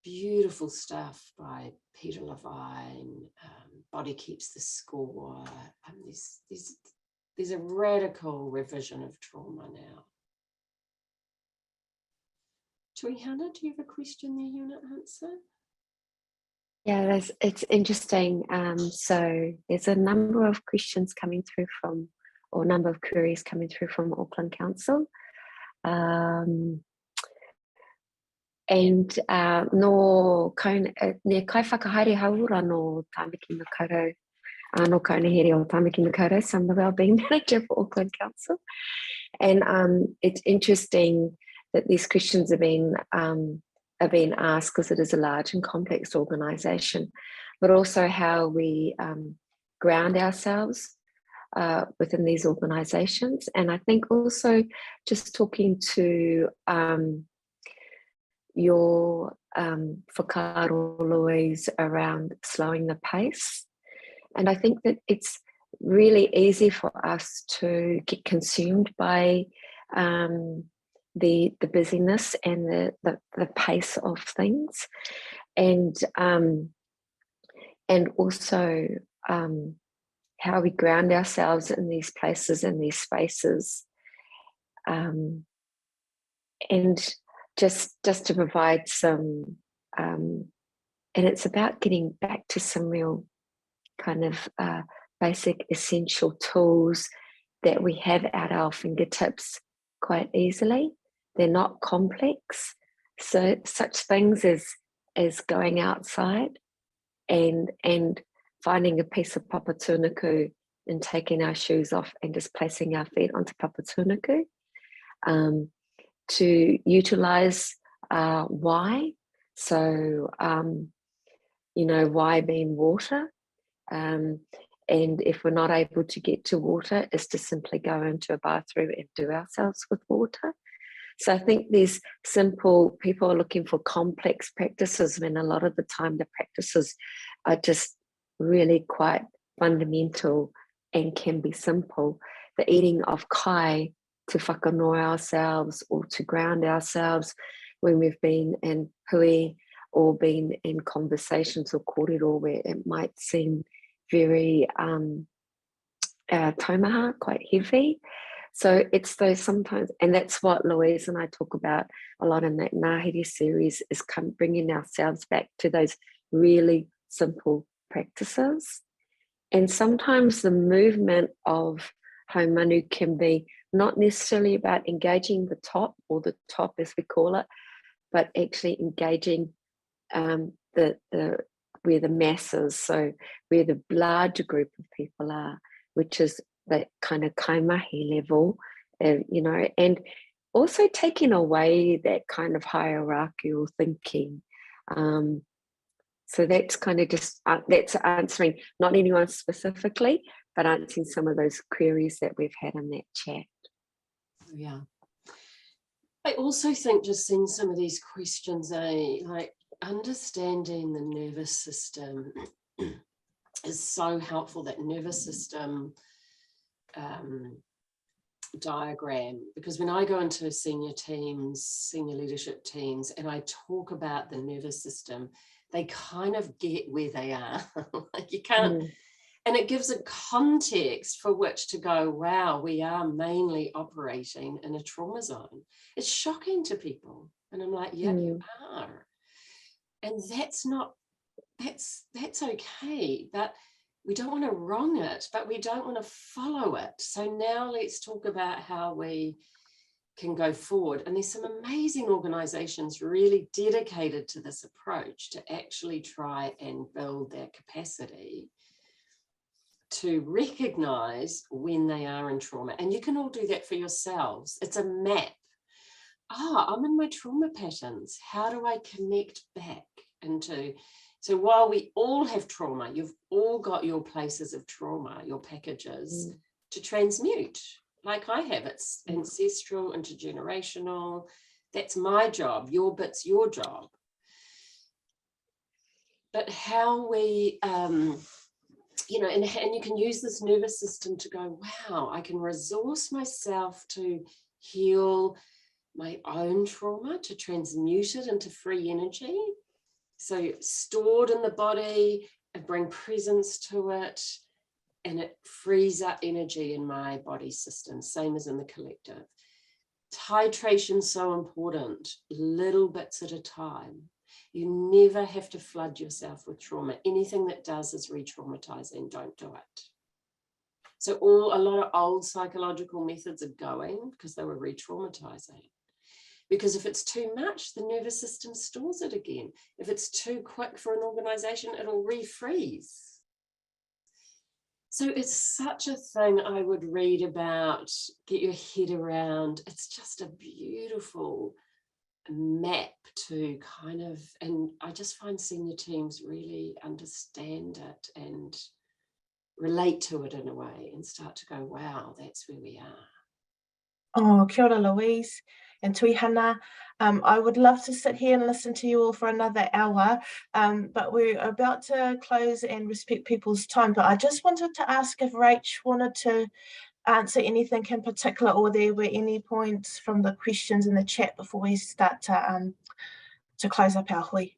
[SPEAKER 2] Beautiful stuff by Peter Levine, Body Keeps the Score. There's a radical revision of trauma now. Tuihana, do you have a question there you want to answer?
[SPEAKER 3] Yeah, it's interesting. So there's a number of questions coming through from, or number of queries coming through from Auckland Council. And no ne kai whakahaere haura no Tāmaki Makaurau, no Kauniheri o Tāmaki Makaurau, so I'm the Wellbeing Manager for Auckland Council. And it's interesting that these questions have been asked because it is a large and complex organisation, but also how we ground ourselves within these organisations. And I think also just talking to your whakaaro, Louise, around slowing the pace. And I think that it's really easy for us to get consumed by the busyness and the pace of things, and also how we ground ourselves in these places, in these spaces, and just to provide some, and it's about getting back to some real kind of basic essential tools that we have at our fingertips quite easily. They're not complex. So such things as going outside and finding a piece of papatunuku and taking our shoes off and just placing our feet onto papatunuku. To utilize why. So, why being water. And if we're not able to get to water, is to simply go into a bathroom and do ourselves with water. So I think these simple, people are looking for complex practices when a lot of the time the practices are just really quite fundamental and can be simple. The eating of kai to whakanoa ourselves or to ground ourselves when we've been in hui or been in conversations or kōrero where it might seem very taumaha, quite heavy. So it's those sometimes, and that's what Louise and I talk about a lot in that Ngāhere series, is bringing ourselves back to those really simple practices. And sometimes the movement of Haumanu can be not necessarily about engaging the top, or the top as we call it, but actually engaging where the masses, so where the larger group of people are, which is that kind of kaimahi level, you know, and also taking away that kind of hierarchical thinking. So that's kind of just, that's answering not anyone specifically, but answering some of those queries that we've had in that chat.
[SPEAKER 2] Yeah. I also think just seeing some of these questions, like understanding the nervous system is so helpful, that nervous system diagram, because when I go into senior teams, senior leadership teams, and I talk about the nervous system, they kind of get where they are. Like you can't, and it gives a context for which to go, wow, we are mainly operating in a trauma zone. It's shocking to people. And I'm like, yeah, you are. And that's not, that's okay. But we don't want to wrong it, but we don't want to follow it. So now let's talk about how we can go forward. And there's some amazing organizations really dedicated to this approach, to actually try and build their capacity to recognize when they are in trauma. And you can all do that for yourselves. It's a map. I'm in my trauma patterns. How do I connect back into? So while we all have trauma, you've all got your places of trauma, your packages to transmute. Like I have, it's ancestral, intergenerational. That's my job. Your bit's your job. But how we, you know, and you can use this nervous system to go, wow, I can resource myself to heal my own trauma, to transmute it into free energy. So stored in the body, and bring presence to it, and it frees up energy in my body system, same as in the collective. Titration so important, little bits at a time. You never have to flood yourself with trauma. Anything that does is re-traumatizing, don't do it. So a lot of old psychological methods are going because they were re-traumatizing. Because if it's too much, the nervous system stores it again. If it's too quick for an organization, it'll refreeze. So it's such a thing I would read about, get your head around. It's just a beautiful map to kind of, and I just find senior teams really understand it and relate to it in a way and start to go, wow, that's where we are.
[SPEAKER 1] Oh, kia ora, Louise and Tuihana. I would love to sit here and listen to you all for another hour, but we're about to close and respect people's time. But I just wanted to ask if Rach wanted to answer anything in particular, or there were any points from the questions in the chat before we start to close up our hui.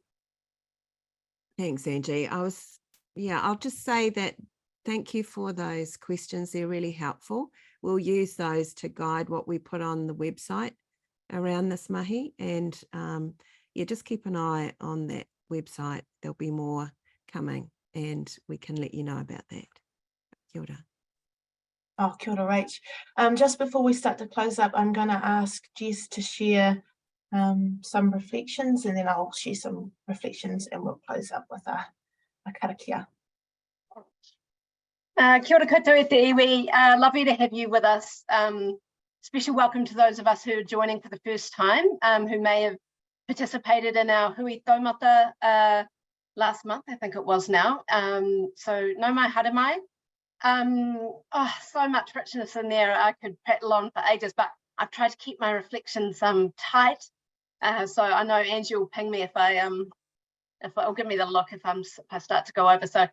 [SPEAKER 4] Thanks, Angie. I'll just say that thank you for those questions. They're really helpful. We'll use those to guide what we put on the website around this mahi. And just keep an eye on that website. There'll be more coming and we can let you know about that. Kia ora.
[SPEAKER 1] Oh, kia ora, Rach. Just before we start to close up, I'm going to ask Jess to share some reflections, and then I'll share some reflections and we'll close up with a karakia.
[SPEAKER 5] Kia ora koutou e te iwi. Lovely to have you with us. Special welcome to those of us who are joining for the first time, who may have participated in our hui taumata last month, I think it was now. So no mai haere mai. So much richness in there. I could prattle on for ages, but I've tried to keep my reflections tight. So I know Angie will ping me if it'll give me the look if I start to go over. So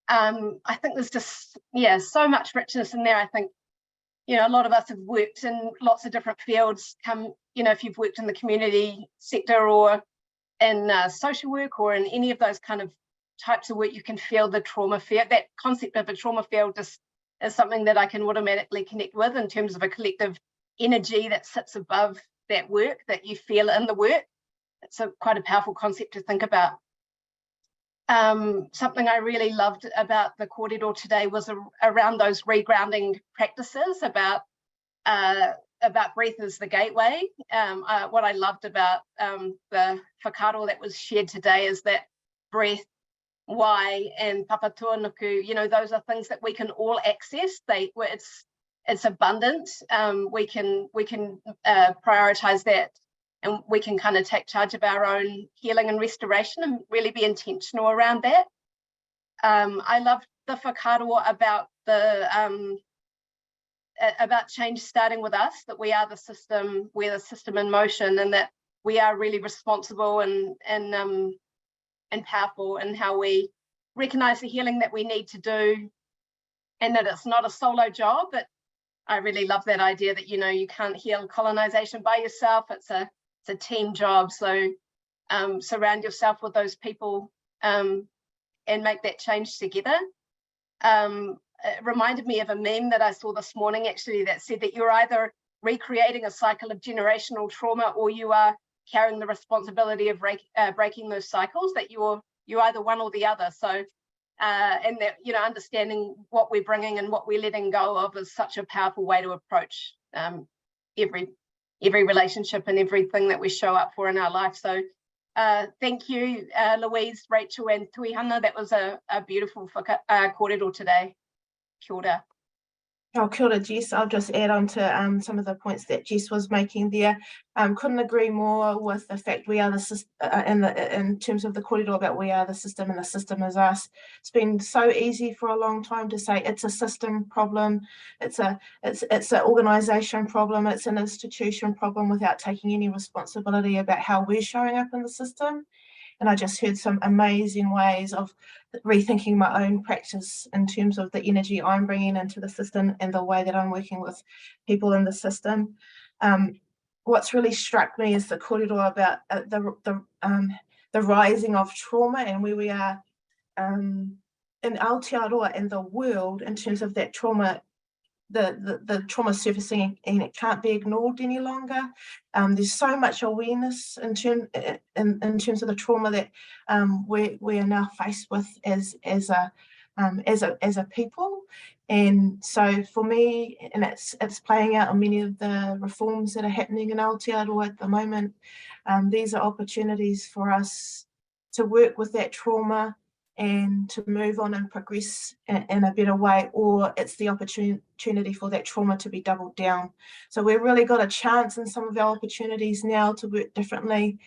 [SPEAKER 5] I think there's just, so much richness in there. I think, a lot of us have worked in lots of different fields. If you've worked in the community sector or in social work or in any of those kind of types of work, you can feel the trauma field. That concept of a trauma field just is something that I can automatically connect with in terms of a collective energy that sits above that work, that you feel in the work. It's quite a powerful concept to think about. Something I really loved about the kōrero today was around those regrounding practices, about breath as the gateway. What I loved about the whakaaro that was shared today is that breath, why, and papatuanuku, you know, those are things that we can all access. It's abundant. We can prioritize that, and we can kind of take charge of our own healing and restoration and really be intentional around that. I love the whakaaro about change starting with us, that we are the system, we're the system in motion, and that we are really responsible and powerful in how we recognize the healing that we need to do, and that it's not a solo job. But I really love that idea that, you know, you can't heal colonization by yourself. It's a team job. So surround yourself with those people and make that change together. It reminded me of a meme that I saw this morning, actually, that said that you're either recreating a cycle of generational trauma, or you are carrying the responsibility of breaking those cycles, that you're either one or the other. So and that, you know, understanding what we're bringing and what we're letting go of is such a powerful way to approach every relationship and everything that we show up for in our life. So thank you, Louise, Rachel, and Tuihana. That was a beautiful kōrero today. Kia ora.
[SPEAKER 1] Oh, kia ora, Jess. I'll just add on to some of the points that Jess was making there. Couldn't agree more with the fact we are the system, in terms of the kōrero about we are the system and the system is us. It's been so easy for a long time to say it's a system problem, it's an organisation problem, it's an institution problem, without taking any responsibility about how we're showing up in the system. And I just heard some amazing ways of rethinking my own practice in terms of the energy I'm bringing into the system and the way that I'm working with people in the system. What's really struck me is the kōrero about the rising of trauma and where we are in Aotearoa and the world in terms of that trauma. The trauma surfacing, and it can't be ignored any longer. There's so much awareness in terms of the trauma that we are now faced with as a people. And so for me, and it's playing out in many of the reforms that are happening in Aotearoa at the moment. These are opportunities for us to work with that trauma and to move on and progress in a better way, or it's the opportunity for that trauma to be doubled down. So we've really got a chance in some of our opportunities now to work differently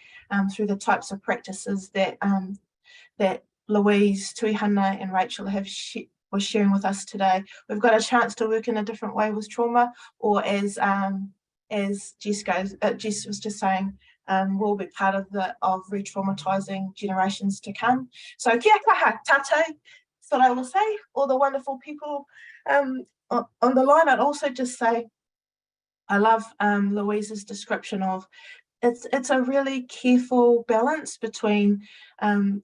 [SPEAKER 1] through the types of practices that Louise, Tuihana and Rachel was sharing with us today. We've got a chance to work in a different way with trauma, or as Jess was just saying, will be part of re-traumatising generations to come. So kia kaha tātou, that's what I will say. All the wonderful people on the line. I'd also just say I love Louise's description of it's a really careful balance between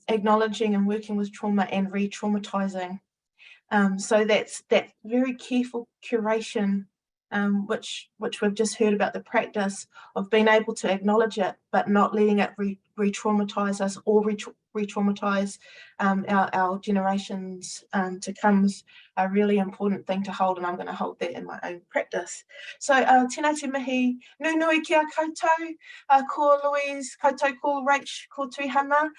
[SPEAKER 1] acknowledging and working with trauma and re-traumatising. So that's that very careful curation, which we've just heard about, the practice of being able to acknowledge it, but not letting it re-traumatise us or re-traumatise our generations to come, is a really important thing to hold, and I'm going to hold that in my own practice. So tēnā te mihi, nui kia koutou, ko Louise, koutou ko Rach, ko Tuihana.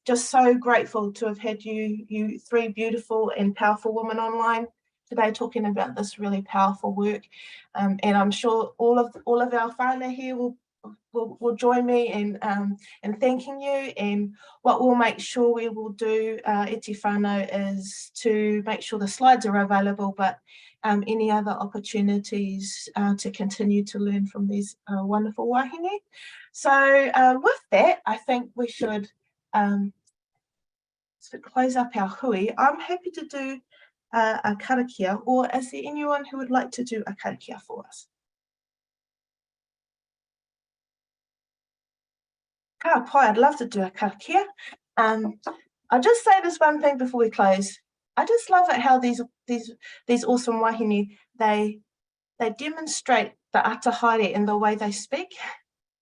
[SPEAKER 1] Just so grateful to have had you three beautiful and powerful women online today talking about this really powerful work, and I'm sure all of our whānau here will join me in thanking you. And what we'll make sure we will do, e te whānau, is to make sure the slides are available, but any other opportunities to continue to learn from these wonderful wahine. So with that, I think we should close up our hui. I'm happy to do a karakia, or is there anyone who would like to do a karakia for us? Ka pai, I'd love to do a karakia. I'll just say this one thing before we close. I just love it how these awesome wahine, they demonstrate the ata haere in the way they speak,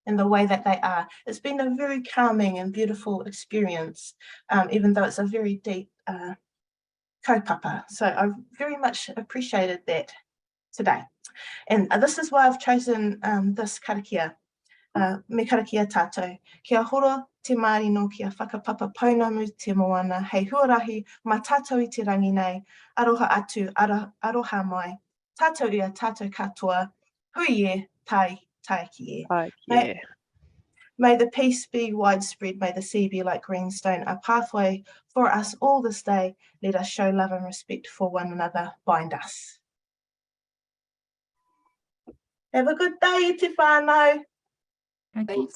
[SPEAKER 1] in the way that they are. It's been a very calming and beautiful experience, even though it's a very deep kaupapa. So I very much appreciated that today. And this is why I've chosen this karakia. Me karakia tātou. Kia horo te Māori no kia whakapapa paunamu te moana, hei huarahi ma tātou i te rangi nei, aroha atu, aroha mai, tātou ia, tātou katoa, hui e, tai ki e. May the peace be widespread, may the sea be like greenstone, a pathway for us all this day. Let us show love and respect for one another, bind us. Have a good day, te whānau.
[SPEAKER 2] Thank you.